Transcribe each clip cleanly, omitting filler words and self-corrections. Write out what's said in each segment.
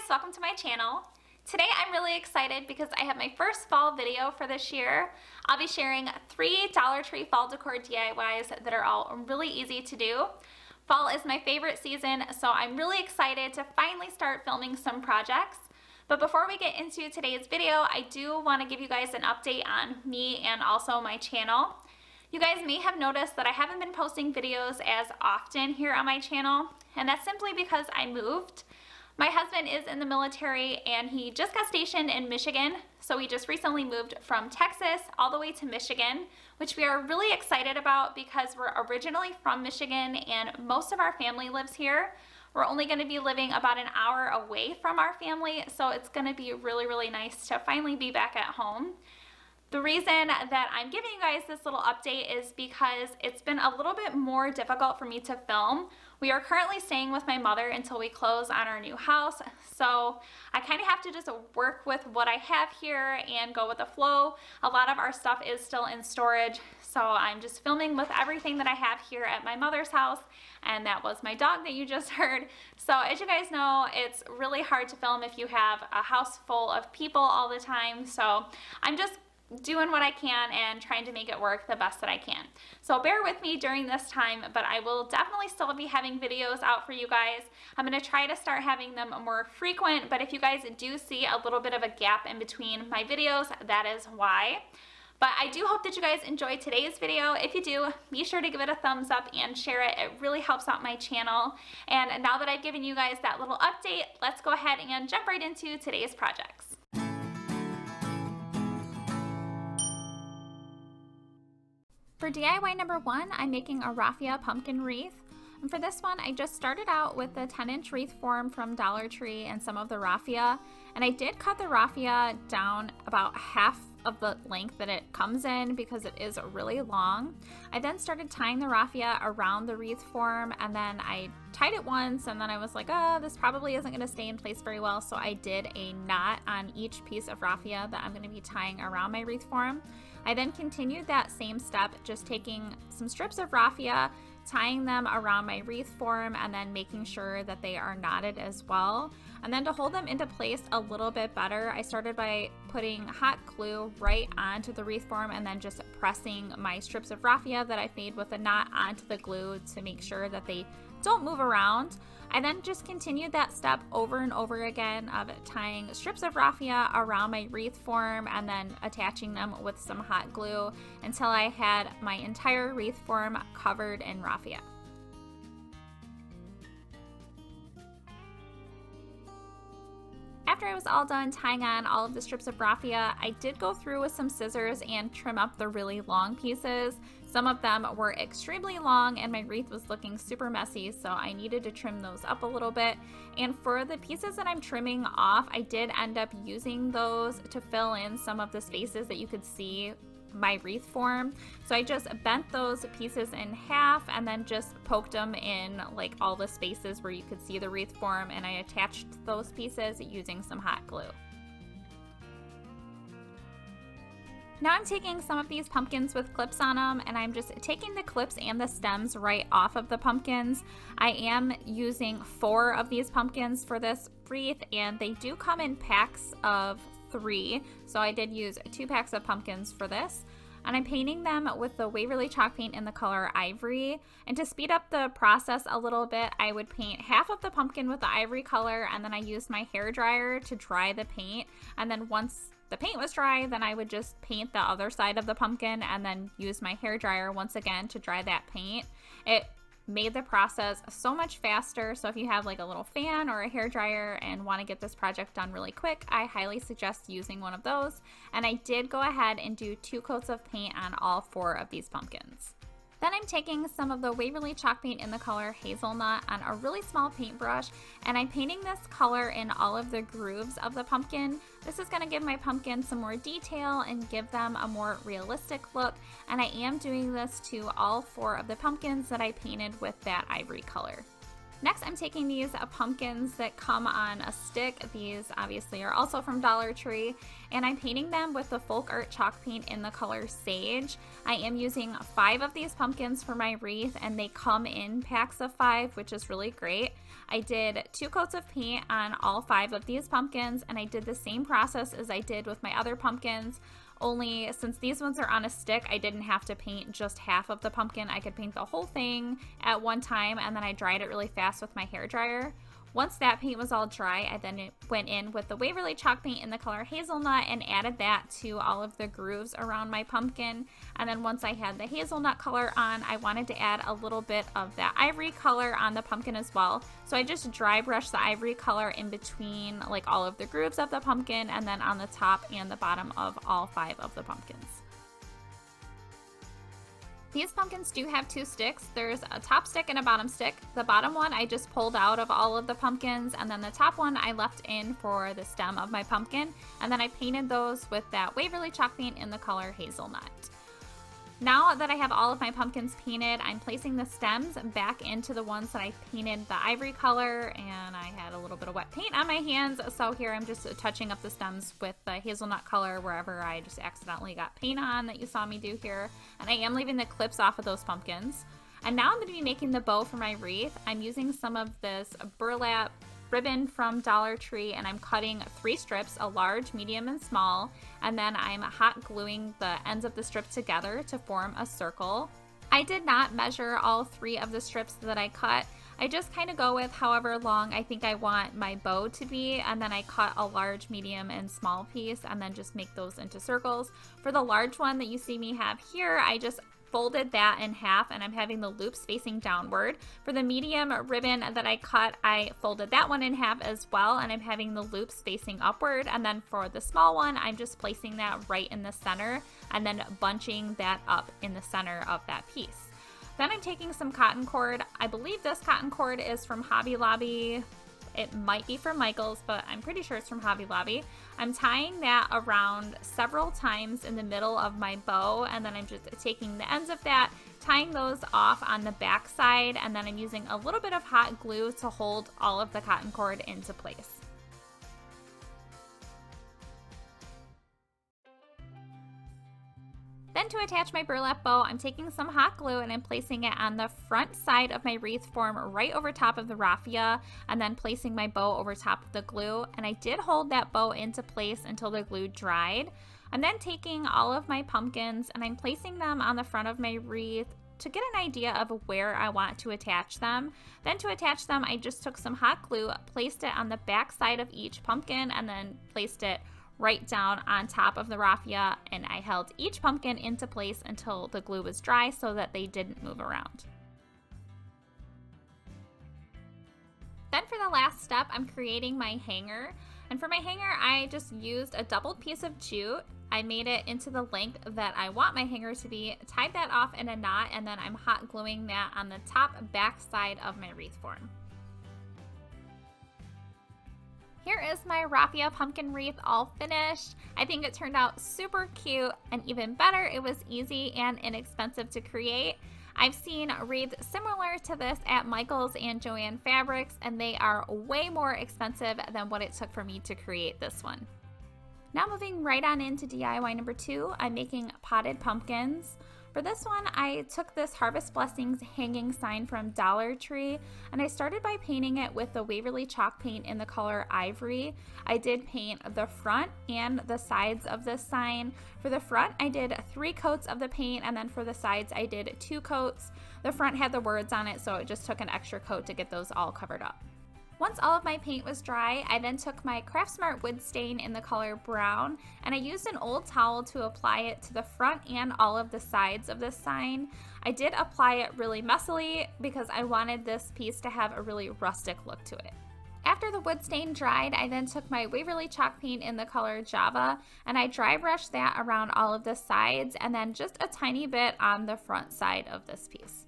welcome to my channel. Today I'm really excited because I have my first fall video for this year. I'll be sharing 3 Dollar Tree fall decor DIYs that are all really easy to do. Fall is my favorite season, so I'm really excited to finally start filming some projects. But before we get into today's video, I do want to give you guys an update on me and also my channel. You guys may have noticed that I haven't been posting videos as often here on my channel, and that's simply because I moved. My husband is in the military and he just got stationed in Michigan, so we just recently moved from Texas all the way to Michigan, which we are really excited about because we're originally from Michigan and most of our family lives here. We're only going to be living about an hour away from our family, so it's going to be really nice to finally be back at home. The reason that I'm giving you guys this little update is because it's been a little bit more difficult for me to film. We are currently staying with my mother until we close on our new house, so I kind of have to just work with what I have here and go with the flow. A lot of our stuff is still in storage, so I'm just filming with everything that I have here at my mother's house, and that was my dog that you just heard. So as you guys know, it's really hard to film if you have a house full of people all the time, so I'm just doing what I can and trying to make it work the best that I can. So bear with me during this time, but I will definitely still be having videos out for you guys. I'm going to try to start having them more frequent, but if you guys do see a little bit of a gap in between my videos, that is why. But I do hope that you guys enjoyed today's video. If you do, be sure to give it a thumbs up and share it. It really helps out my channel. And now that I've given you guys that little update, let's go ahead and jump right into today's projects. For DIY number 1, I'm making a Rafia pumpkin wreath. And for this one, I just started out with the 10-inch wreath form from Dollar Tree and some of the Rafia. And I did cut the Rafia down about half of the length that it comes in because it is really long. I then started tying the Rafia around the wreath form, and then I tied it once, and then I was like, oh, this probably isn't going to stay in place very well, so I did a knot on each piece of Rafia that I'm going to be tying around my wreath form. I then continued that same step, just taking some strips of Rafia, tying them around my wreath form, and then making sure that they are knotted as well. And then to hold them into place a little bit better, I started by putting hot glue right onto the wreath form and then just pressing my strips of Rafia that I made with a knot onto the glue to make sure that they don't move around. I then just continued that step over and over again of tying strips of Rafia around my wreath form and then attaching them with some hot glue until I had my entire wreath form covered in Rafia. After I was all done tying on all of the strips of Rafia, I did go through with some scissors and trim up the really long pieces. Some of them were extremely long and my wreath was looking super messy, so I needed to trim those up a little bit. And for the pieces that I'm trimming off, I did end up using those to fill in some of the spaces that you could see my wreath form. So I just bent those pieces in half and then just poked them in like all the spaces where you could see the wreath form, and I attached those pieces using some hot glue. Now I'm taking some of these pumpkins with clips on them, and I'm just taking the clips and the stems right off of the pumpkins. I am using 4 of these pumpkins for this wreath, and they do come in packs of 3, so I did use 2 packs of pumpkins for this. And I'm painting them with the Waverly chalk paint in the color Ivory. And to speed up the process a little bit, I would paint half of the pumpkin with the ivory color, and then I used my hair dryer to dry the paint. And then once the paint was dry, then I would just paint the other side of the pumpkin and then use my hair dryer once again to dry that paint. It made the process so much faster, so if you have like a little fan or a hair dryer and want to get this project done really quick, I highly suggest using one of those. And I did go ahead and do 2 coats of paint on all 4 of these pumpkins. Then I'm taking some of the Waverly chalk paint in the color Hazelnut on a really small paintbrush, and I'm painting this color in all of the grooves of the pumpkin. This is going to give my pumpkin some more detail and give them a more realistic look, and I am doing this to all 4 of the pumpkins that I painted with that ivory color. Next, I'm taking these pumpkins that come on a stick. These obviously are also from Dollar Tree, and I'm painting them with the folk art chalk paint in the color Sage. I am using 5 of these pumpkins for my wreath, and they come in packs of 5, which is really great. I did 2 coats of paint on all 5 of these pumpkins, and I did the same process as I did with my other pumpkins. Only since these ones are on a stick, I didn't have to paint just half of the pumpkin. I could paint the whole thing at one time, and then I dried it really fast with my hairdryer. Once that paint was all dry, I then went in with the Waverly chalk paint in the color Hazelnut and added that to all of the grooves around my pumpkin. And then once I had the hazelnut color on, I wanted to add a little bit of that ivory color on the pumpkin as well. So I just dry brushed the ivory color in between like all of the grooves of the pumpkin, and then on the top and the bottom of all 5 of the pumpkins. These pumpkins do have 2 sticks. There's a top stick and a bottom stick. The bottom one I just pulled out of all of the pumpkins, and then the top one I left in for the stem of my pumpkin, and then I painted those with that Waverly chalk paint in the color Hazelnut. Now that I have all of my pumpkins painted, I'm placing the stems back into the ones that I painted the ivory color, and I had a little bit of wet paint on my hands, so here I'm just touching up the stems with the hazelnut color wherever I just accidentally got paint on that you saw me do here, and I am leaving the clips off of those pumpkins. And now I'm going to be making the bow for my wreath. I'm using some of this burlap ribbon from Dollar Tree, and I'm cutting 3 strips, a large, medium, and small, and then I'm hot gluing the ends of the strips together to form a circle. I did not measure all 3 of the strips that I cut. I just kind of go with however long I think I want my bow to be, and then I cut a large, medium, and small piece, and then just make those into circles. For the large one that you see me have here, I just folded that in half, and I'm having the loops facing downward. For the medium ribbon that I cut, I folded that one in half as well, and I'm having the loops facing upward. And then for the small one, I'm just placing that right in the center and then bunching that up in the center of that piece. Then I'm taking some cotton cord. I believe this cotton cord is from Hobby Lobby. It might be from Michael's, but I'm pretty sure it's from Hobby Lobby. I'm tying that around several times in the middle of my bow, and then I'm just taking the ends of that, tying those off on the back side, and then I'm using a little bit of hot glue to hold all of the cotton cord into place. Then to attach my burlap bow, I'm taking some hot glue and I'm placing it on the front side of my wreath form right over top of the raffia, and then placing my bow over top of the glue. And I did hold that bow into place until the glue dried. I'm then taking all of my pumpkins and I'm placing them on the front of my wreath to get an idea of where I want to attach them. Then to attach them, I just took some hot glue, placed it on the back side of each pumpkin, and then placed it right down on top of the raffia, and I held each pumpkin into place until the glue was dry so that they didn't move around. Then for the last step, I'm creating my hanger. And for my hanger, I just used a doubled piece of jute. I made it into the length that I want my hanger to be, tied that off in a knot, and then I'm hot gluing that on the top back side of my wreath form. Here is my Rafia pumpkin wreath all finished. I think it turned out super cute, and even better, it was easy and inexpensive to create. I've seen wreaths similar to this at Michael's and Joann Fabrics, and they are way more expensive than what it took for me to create this one. Now moving right on into DIY number 2, I'm making potted pumpkins. For this one, I took this Harvest Blessings hanging sign from Dollar Tree, and I started by painting it with the Waverly chalk paint in the color Ivory. I did paint the front and the sides of this sign. For the front, I did 3 coats of the paint, and then for the sides, I did 2 coats. The front had the words on it, so it just took an extra coat to get those all covered up. Once all of my paint was dry, I then took my Craftsmart wood stain in the color brown, and I used an old towel to apply it to the front and all of the sides of this sign. I did apply it really messily because I wanted this piece to have a really rustic look to it. After the wood stain dried, I then took my Waverly chalk paint in the color Java, and I dry brushed that around all of the sides and then just a tiny bit on the front side of this piece.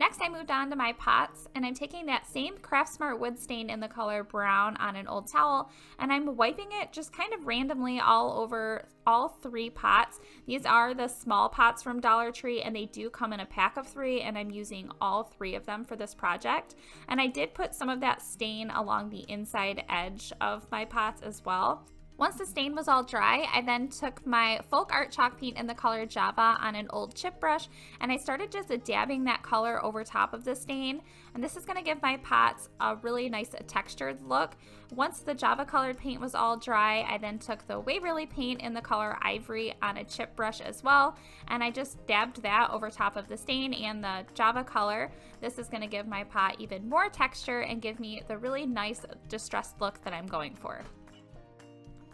Next, I moved on to my pots, and I'm taking that same Craft Smart wood stain in the color brown on an old towel, and I'm wiping it just kind of randomly all over all 3 pots. These are the small pots from Dollar Tree, and they do come in a pack of 3, and I'm using all 3 of them for this project. And I did put some of that stain along the inside edge of my pots as well. Once the stain was all dry, I then took my folk art chalk paint in the color Java on an old chip brush, and I started just dabbing that color over top of the stain. And this is going to give my pots a really nice textured look. Once the Java colored paint was all dry, I then took the Waverly paint in the color Ivory on a chip brush as well, and I just dabbed that over top of the stain and the Java color. This is going to give my pot even more texture and give me the really nice distressed look that I'm going for.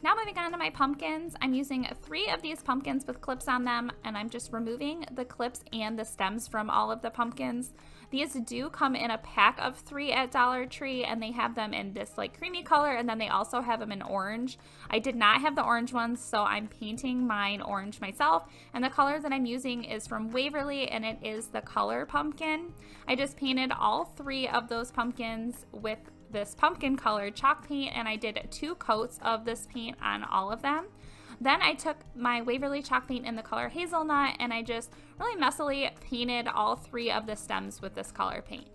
Now moving on to my pumpkins, I'm using 3 of these pumpkins with clips on them, and I'm just removing the clips and the stems from all of the pumpkins. These do come in a pack of 3 at Dollar Tree, and they have them in this like creamy color, and then they also have them in orange. I did not have the orange ones, so I'm painting mine orange myself, and the color that I'm using is from Waverly, and it is the color pumpkin. I just painted all 3 of those pumpkins with this pumpkin colored chalk paint, and I did 2 coats of this paint on all of them. Then I took my Waverly chalk paint in the color hazelnut, and I just really messily painted all 3 of the stems with this color paint.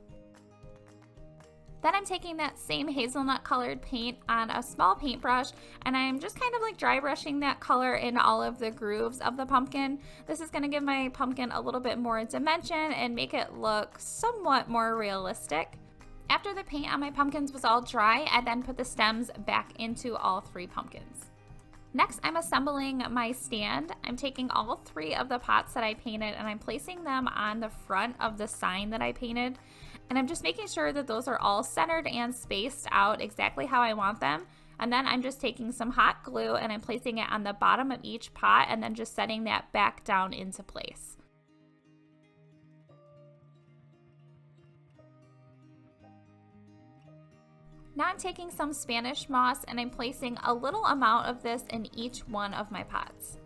Then I'm taking that same hazelnut colored paint on a small paintbrush, and I'm just kind of like dry brushing that color in all of the grooves of the pumpkin. This is going to give my pumpkin a little bit more dimension and make it look somewhat more realistic. After the paint on my pumpkins was all dry, I then put the stems back into all 3 pumpkins. Next, I'm assembling my stand. I'm taking all 3 of the pots that I painted, and I'm placing them on the front of the sign that I painted. And I'm just making sure that those are all centered and spaced out exactly how I want them. And then I'm just taking some hot glue and I'm placing it on the bottom of each pot and then just setting that back down into place. Now I'm taking some Spanish moss and I'm placing a little amount of this in each one of my pots.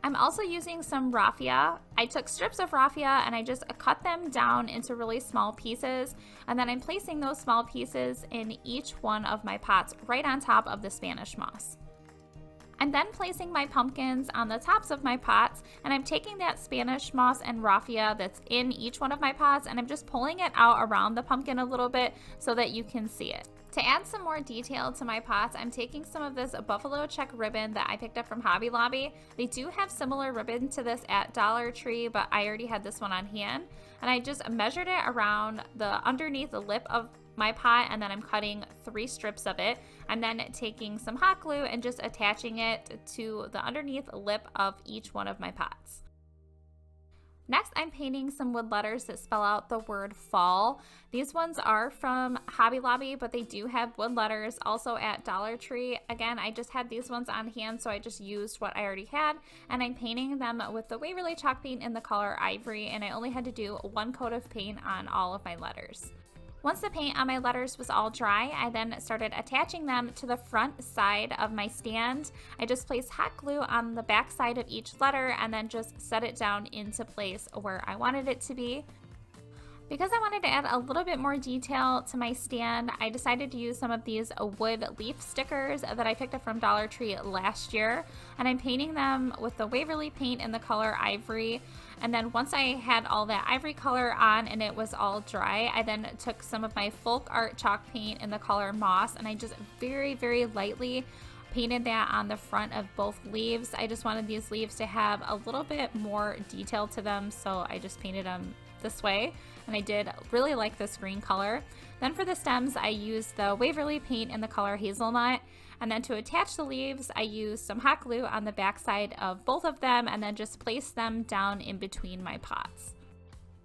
I'm also using some Rafia. I took strips of Rafia and I just cut them down into really small pieces, and then I'm placing those small pieces in each one of my pots right on top of the Spanish moss. I'm then placing my pumpkins on the tops of my pots, and I'm taking that Spanish moss and Rafia that's in each one of my pots and I'm just pulling it out around the pumpkin a little bit so that you can see it. To add some more detail to my pots, I'm taking some of this buffalo check ribbon that I picked up from Hobby Lobby. They do have similar ribbon to this at Dollar Tree, but I already had this one on hand. And I just measured it around the underneath the lip of my pot, and then I'm cutting 3 strips of it. I'm then taking some hot glue and just attaching it to the underneath lip of each one of my pots. Next, I'm painting some wood letters that spell out the word fall. These ones are from Hobby Lobby, but they do have wood letters also at Dollar Tree. Again, I just had these ones on hand, so I just used what I already had, and I'm painting them with the Waverly chalk paint in the color Ivory, and I only had to do 1 coat of paint on all of my letters. Once the paint on my letters was all dry, I then started attaching them to the front side of my stand. I just placed hot glue on the back side of each letter and then just set it down into place where I wanted it to be. Because I wanted to add a little bit more detail to my stand, I decided to use some of these wood leaf stickers that I picked up from Dollar Tree last year, and I'm painting them with the Waverly paint in the color Ivory. And then once I had all that ivory color on and it was all dry, I then took some of my folk art chalk paint in the color Moss, and I just very, very lightly painted that on the front of both leaves. I just wanted these leaves to have a little bit more detail to them, so I just painted them this way, and I did really like this green color. Then for the stems, I used the Waverly paint in the color Hazelnut, and then to attach the leaves, I used some hot glue on the back side of both of them and then just placed them down in between my pots.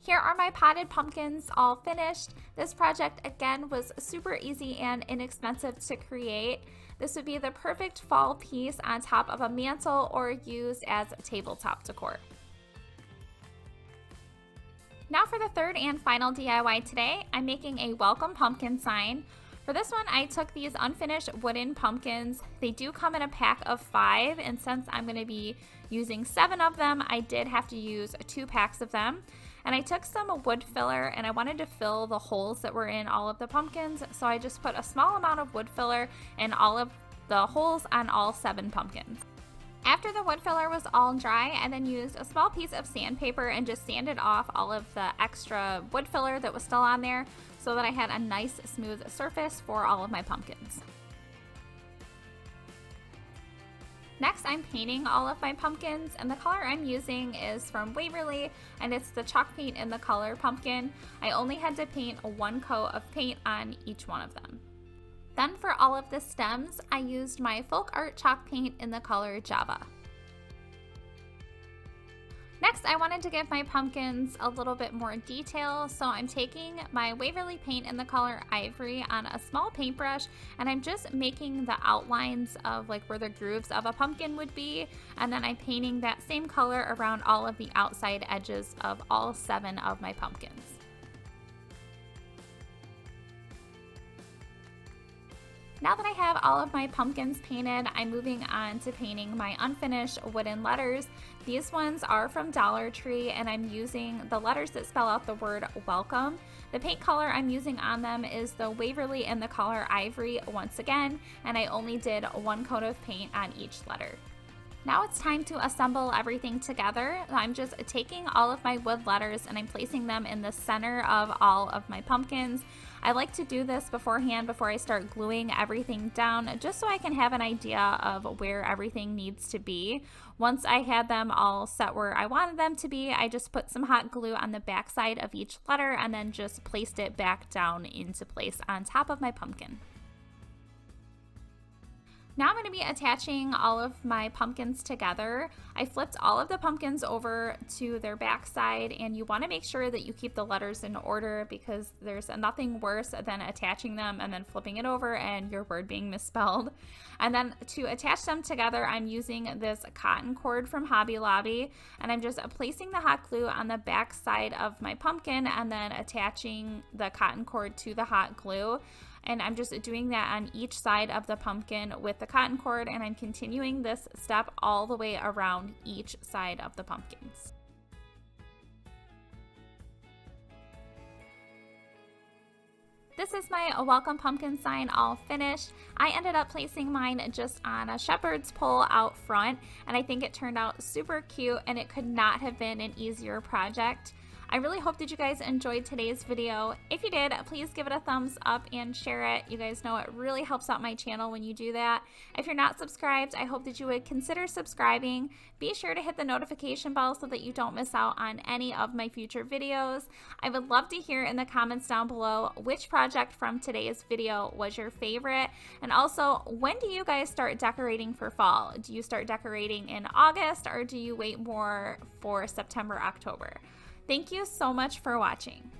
Here are my potted pumpkins all finished. This project again was super easy and inexpensive to create. This would be the perfect fall piece on top of a mantle or used as tabletop decor. Now for the third and final DIY today, I'm making a welcome pumpkin sign. For this one, I took these unfinished wooden pumpkins. They do come in a pack of 5, and since I'm going to be using 7 of them, I did have to use 2 packs of them. And I took some wood filler, and I wanted to fill the holes that were in all of the pumpkins, so I just put a small amount of wood filler in all of the holes on all 7 pumpkins. After the wood filler was all dry, I then used a small piece of sandpaper and just sanded off all of the extra wood filler that was still on there so that I had a nice smooth surface for all of my pumpkins. Next, I'm painting all of my pumpkins, and the color I'm using is from Waverly, and it's the chalk paint in the color pumpkin. I only had to paint 1 coat of paint on each one of them. Then for all of the stems, I used my folk art chalk paint in the color Java. Next, I wanted to give my pumpkins a little bit more detail, so I'm taking my Waverly paint in the color Ivory on a small paintbrush, and I'm just making the outlines of like where the grooves of a pumpkin would be, and then I'm painting that same color around all of the outside edges of all 7 of my pumpkins. Now that I have all of my pumpkins painted, I'm moving on to painting my unfinished wooden letters. These ones are from Dollar Tree, and I'm using the letters that spell out the word welcome. The paint color I'm using on them is the Waverly in the color Ivory once again, and I only did 1 coat of paint on each letter. Now it's time to assemble everything together. I'm just taking all of my wood letters and I'm placing them in the center of all of my pumpkins. I like to do this beforehand before I start gluing everything down, just so I can have an idea of where everything needs to be. Once I had them all set where I wanted them to be, I just put some hot glue on the back side of each letter and then just placed it back down into place on top of my pumpkin. Now I'm going to be attaching all of my pumpkins together. I flipped all of the pumpkins over to their back side, and you want to make sure that you keep the letters in order because there's nothing worse than attaching them and then flipping it over and your word being misspelled. And then to attach them together, I'm using this cotton cord from Hobby Lobby, and I'm just placing the hot glue on the back side of my pumpkin and then attaching the cotton cord to the hot glue. And I'm just doing that on each side of the pumpkin with the cotton cord, and I'm continuing this step all the way around each side of the pumpkins. This is my welcome pumpkin sign all finished. I ended up placing mine just on a shepherd's pole out front, and I think it turned out super cute, and it could not have been an easier project. I really hope that you guys enjoyed today's video. If you did, please give it a thumbs up and share it. You guys know it really helps out my channel when you do that. If you're not subscribed, I hope that you would consider subscribing. Be sure to hit the notification bell so that you don't miss out on any of my future videos. I would love to hear in the comments down below which project from today's video was your favorite. And also, when do you guys start decorating for fall? Do you start decorating in August, or do you wait more for September, October? Thank you so much for watching.